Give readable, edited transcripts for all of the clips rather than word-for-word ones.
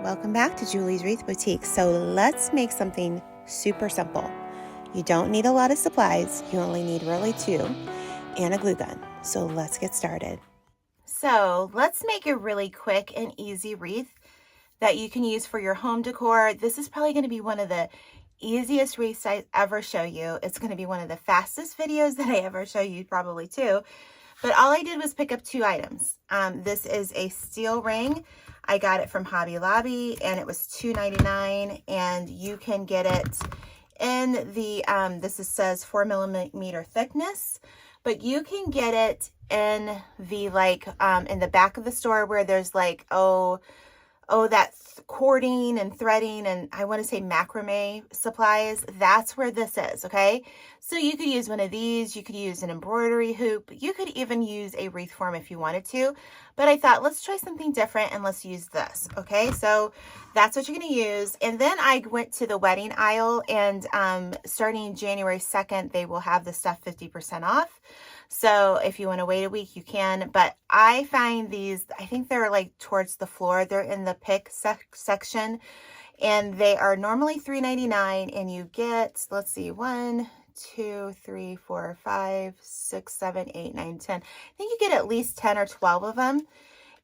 Welcome back to Julie's Wreath Boutique. So let's make something super simple. You don't need a lot of supplies. You only need really two and a glue gun. So let's get started. So let's make a really quick and easy wreath that you can use for your home decor. This is probably going to be one of the easiest wreaths I ever show you. It's going to be one of the fastest videos that I ever show you probably too. But all I did was pick up two items. This is a steel ring. I got it from Hobby Lobby and it was $2.99, and you can get it in the, says 4mm thickness, but you can get it in the in the back of the store where there's that cording and threading and I want to say macrame supplies. That's where this is, okay? So you could use one of these, you could use an embroidery hoop, you could even use a wreath form if you wanted to, but I thought let's try something different and let's use this, okay? So that's what you're going to use. And then I went to the wedding aisle, and starting January 2nd, they will have the stuff 50% off. So if you want to wait a week, you can. But I find these, I think they're towards the floor. They're in the pick section, and they are normally $3.99. And you get, let's see, 1, 2, 3, 4, 5, 6, 7, 8, 9, 10. I think you get at least 10 or 12 of them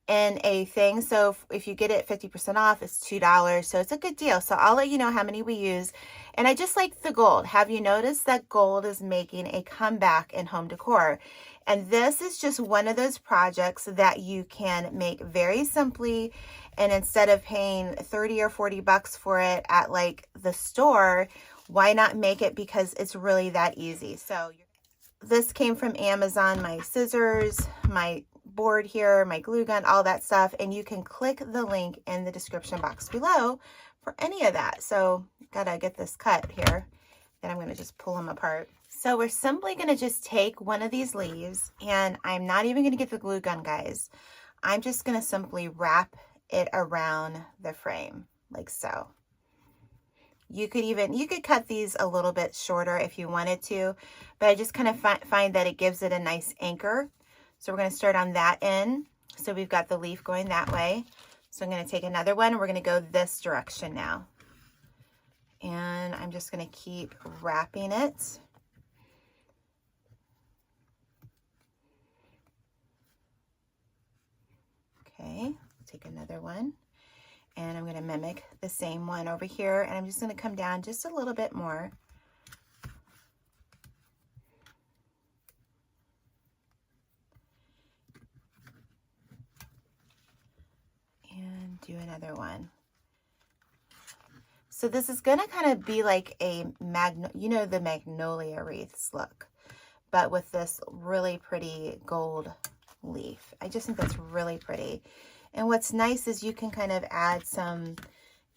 in a thing. So if you get it 50% off, it's $2. So it's a good deal. So I'll let you know how many we use. And I just like the gold. Have you noticed that gold is making a comeback in home decor? And this is just one of those projects that you can make very simply. And instead of paying 30 or 40 bucks for it at the store, why not make it? Because it's really that easy. So this came from Amazon, my scissors, my board here, my glue gun, all that stuff, and you can click the link in the description box below for any of that. So gotta get this cut here, then I'm going to just pull them apart. So we're simply going to just take one of these leaves, and I'm not even going to get the glue gun, guys. I'm just going to simply wrap it around the frame like so. You could cut these a little bit shorter if you wanted to, but I just kind of find that it gives it a nice anchor. So we're going to start on that end. So we've got the leaf going that way. So I'm going to take another one. We're going to go this direction now. And I'm just going to keep wrapping it. Okay, take another one. And I'm going to mimic the same one over here. And I'm just going to come down just a little bit more. And do another one. So this is going to kind of be like a the magnolia wreaths look, but with this really pretty gold leaf. I just think that's really pretty. And what's nice is you can kind of add some,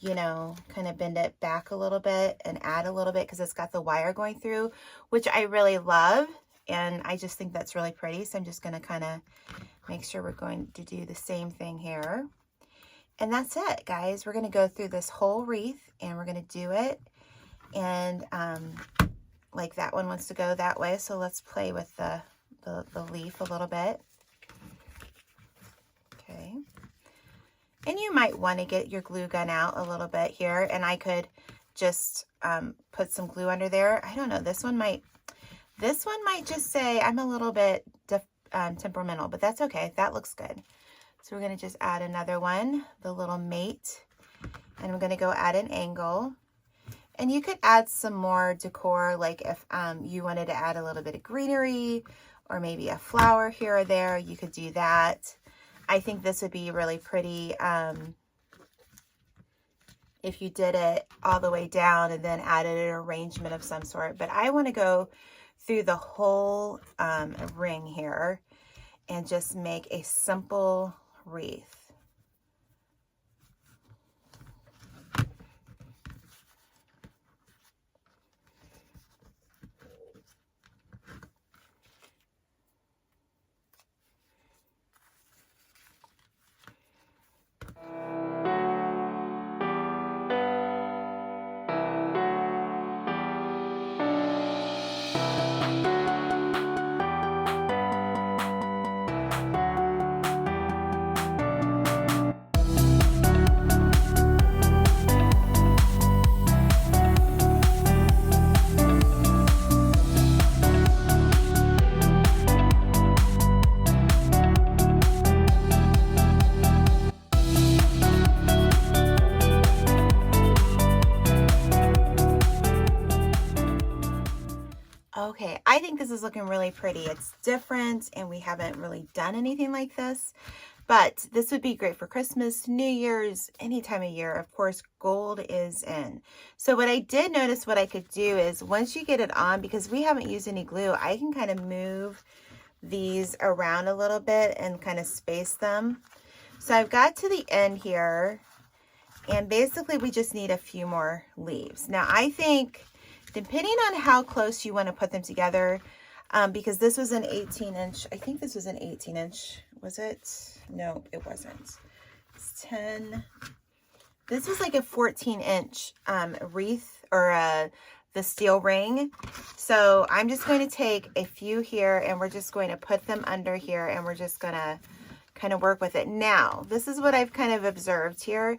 kind of bend it back a little bit and add a little bit because it's got the wire going through, which I really love. And I just think that's really pretty. So I'm just going to kind of make sure we're going to do the same thing here. And that's it, guys. We're going to go through this whole wreath and we're going to do it. And that one wants to go that way. So let's play with the leaf a little bit. Okay. And you might want to get your glue gun out a little bit here. And I could just put some glue under there. I don't know. This one might just say I'm a little bit temperamental, but that's okay. That looks good. So we're going to just add another one, the little mate, and we're going to go add an angle. And you could add some more decor, like if you wanted to add a little bit of greenery or maybe a flower here or there, you could do that. I think this would be really pretty if you did it all the way down and then added an arrangement of some sort. But I want to go through the whole ring here and just make a simple wreath. Okay, I think this is looking really pretty. It's different and we haven't really done anything like this, but this would be great for Christmas, New Year's, any time of year. Of course, gold is in. So what I did notice what I could do is once you get it on, because we haven't used any glue, I can kind of move these around a little bit and kind of space them. So I've got to the end here, and basically we just need a few more leaves. Now I think, depending on how close you want to put them together, because this was an 18-inch, I think this was an 18-inch, was it? No, it wasn't. It's 10. This was like a 14-inch wreath, or the steel ring. So I'm just going to take a few here, and we're just going to put them under here, and we're just going to kind of work with it. Now, this is what I've kind of observed here,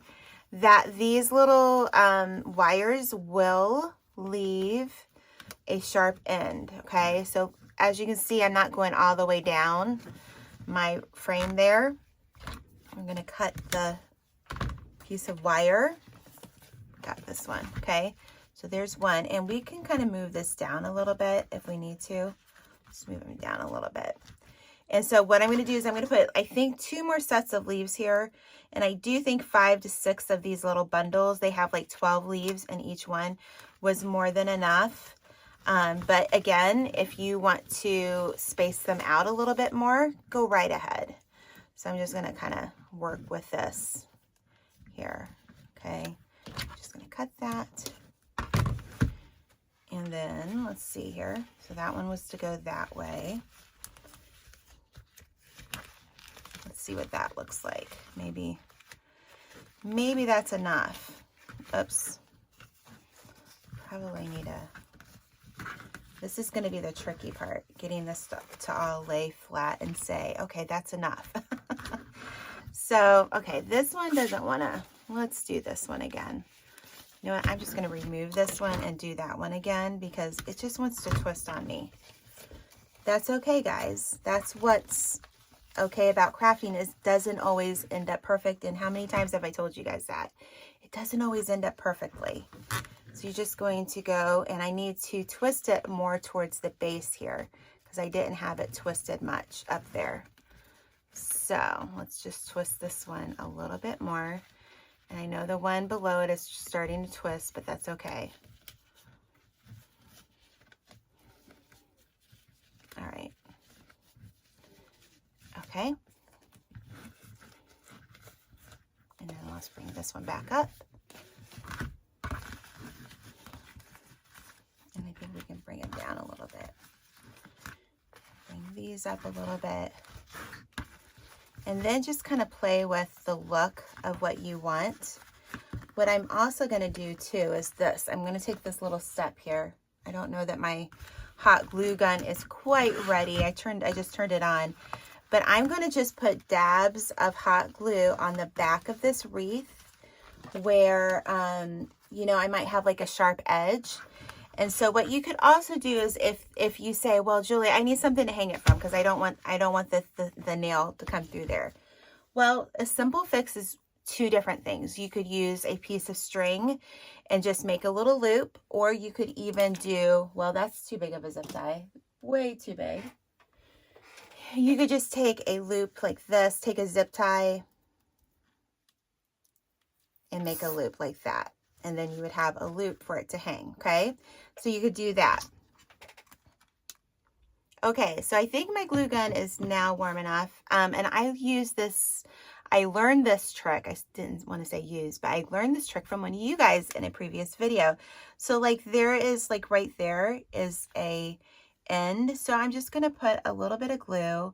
that these little wires will leave a sharp end, okay? So as you can see, I'm not going all the way down my frame there. I'm going to cut the piece of wire. Got this one, okay? So there's one, and we can kind of move this down a little bit if we need to. Just move them down a little bit. And so what I'm going to do is I'm going to put, I think, 2 more sets of leaves here. And I do think 5 to 6 of these little bundles, they have like 12 leaves, and each one was more than enough. But again, if you want to space them out a little bit more, go right ahead. So I'm just going to kind of work with this here. Okay. Just going to cut that. And then let's see here. So that one was to go that way. Let's see what that looks like. Maybe that's enough. Oops. Probably need a, this is going to be the tricky part, getting this stuff to all lay flat and say, okay, that's enough. So, okay, this one doesn't want to, let's do this one again. You know what, I'm just going to remove this one and do that one again because it just wants to twist on me. That's okay, guys. That's what's okay about crafting, is doesn't always end up perfect. And how many times have I told you guys that? It doesn't always end up perfectly. So you're just going to go, and I need to twist it more towards the base here because I didn't have it twisted much up there. So let's just twist this one a little bit more. And I know the one below it is starting to twist, but that's okay. All right. Okay. And then let's bring this one back up. And I think we can bring it down a little bit. Bring these up a little bit. And then just kind of play with the look of what you want. What I'm also going to do too is this. I'm going to take this little step here. I don't know that my hot glue gun is quite ready. I just turned it on. But I'm going to just put dabs of hot glue on the back of this wreath where, you know, I might have like a sharp edge. And so what you could also do is if you say, well, Julie, I need something to hang it from because I don't want the nail to come through there. Well, a simple fix is 2 different things. You could use a piece of string and just make a little loop, or you could even do, well, that's too big of a zip tie, way too big. You could just take a loop like this, take a zip tie and make a loop like that. And then you would have a loop for it to hang, okay? So you could do that. Okay, so I think my glue gun is now warm enough. And I use this, I learned this trick. I didn't want to say use, but I learned this trick from one of you guys in a previous video. So like there is, like right there is a end. So I'm just going to put a little bit of glue.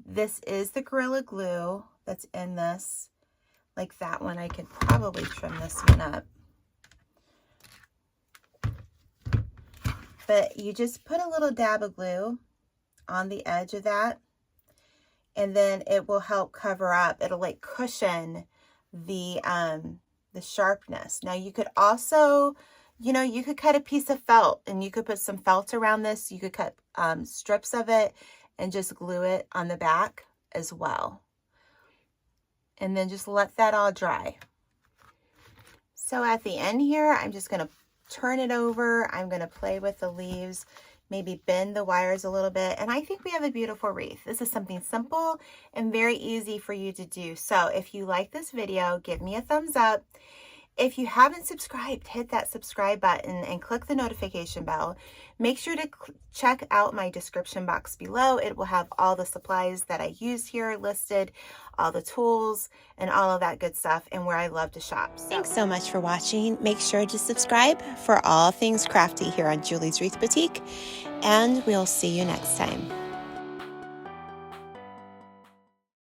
This is the Gorilla Glue that's in this. Like that one, I could probably trim this one up. But you just put a little dab of glue on the edge of that, and then it will help cover up. It'll like cushion the sharpness. Now you could also, you know, you could cut a piece of felt and you could put some felt around this. You could cut strips of it and just glue it on the back as well. And then just let that all dry. So at the end here, I'm just going to turn it over. I'm going to play with the leaves. maybe bend the wires a little bit, and I think we have a beautiful wreath. This is something simple and very easy for you to do. So if you like this video, give me a thumbs up. If you haven't subscribed, hit that subscribe button and click the notification bell. Make sure to check out my description box below. It will have all the supplies that I use here listed, all the tools, and all of that good stuff, and where I love to shop. Thanks so much for watching. Make sure to subscribe for all things crafty here on Julie's Wreath Boutique, and we'll see you next time.